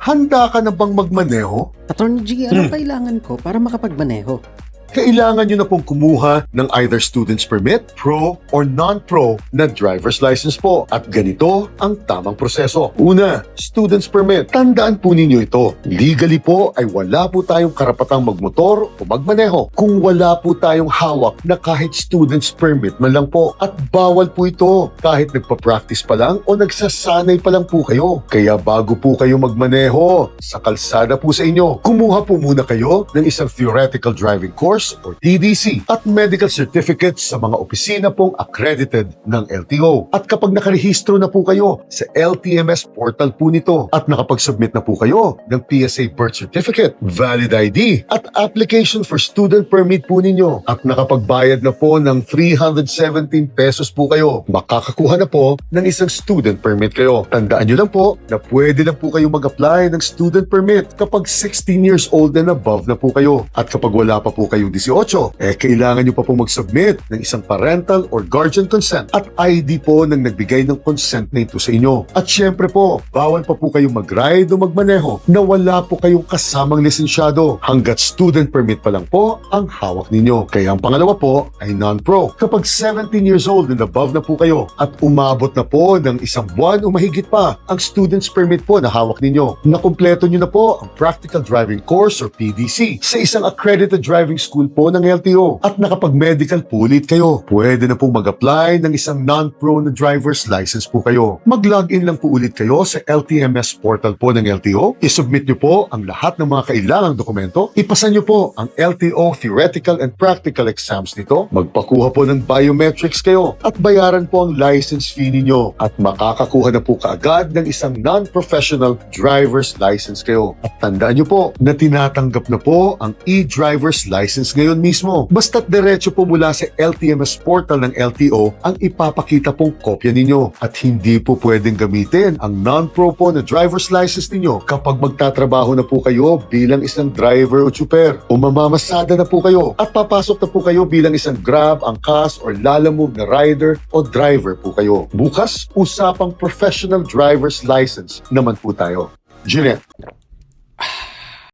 Handa ka na bang magmaneho? Attorney G, anong kailangan ko para makapagmaneho? Kailangan nyo na pong kumuha ng either student's permit, pro or non-pro na driver's license po. At ganito ang tamang proseso. Una, student's permit. Tandaan po ninyo ito. Legally po ay wala po tayong karapatang magmotor o magmaneho kung wala po tayong hawak na kahit student's permit man lang po. At bawal po ito kahit nagpa-practice pa lang o nagsasanay pa lang po kayo. Kaya bago po kayo magmaneho sa kalsada po sa inyo, kumuha po muna kayo ng isang theoretical driving course or TDC at medical certificates sa mga opisina pong accredited ng LTO. At kapag nakarehistro na po kayo sa LTMS portal po nito at nakapag-submit na po kayo ng PSA birth certificate, valid ID at application for student permit po ninyo at nakapagbayad na po ng 317 pesos po kayo, makakakuha na po ng isang student permit kayo. Tandaan nyo lang po na pwede lang po kayo mag-apply ng student permit kapag 16 years old and above na po kayo. At kapag wala pa po kayo 18, kailangan nyo pa po mag-submit ng isang parental or guardian consent at ID po ng nagbigay ng consent na ito sa inyo. At syempre po, bawal pa po kayong mag-ride o magmaneho na wala po kayong kasamang lisensyado hanggat student permit pa lang po ang hawak ninyo. Kaya ang pangalawa po ay non-pro. Kapag 17 years old and above na po kayo at umabot na po ng isang buwan o mahigit pa ang student's permit po na hawak ninyo, nakumpleto nyo na po ang practical driving course or PDC sa isang accredited driving school po ng LTO at nakapag-medical po ulit kayo, pwede na pong mag-apply ng isang non-pro na driver's license po kayo. Mag-login lang po ulit kayo sa LTMS portal po ng LTO, isubmit nyo po ang lahat ng mga kailangang dokumento, ipasa nyo po ang LTO theoretical and practical exams nito, magpakuha po ng biometrics kayo at bayaran po ang license fee ninyo at makakakuha na po kaagad ng isang non-professional driver's license kayo. At tandaan nyo po na tinatanggap na po ang e-driver's license ngayon mismo. Basta't diretso po mula sa LTMS portal ng LTO ang ipapakita pong kopya ninyo at hindi po pwedeng gamitin ang non-pro po na driver's license ninyo kapag magtatrabaho na po kayo bilang isang driver o tsuper o mamamasada na po kayo at papasok na po kayo bilang isang Grab, Angkas or Lalamove na rider o driver po kayo. Bukas, usapang professional driver's license naman po tayo. Jeanette.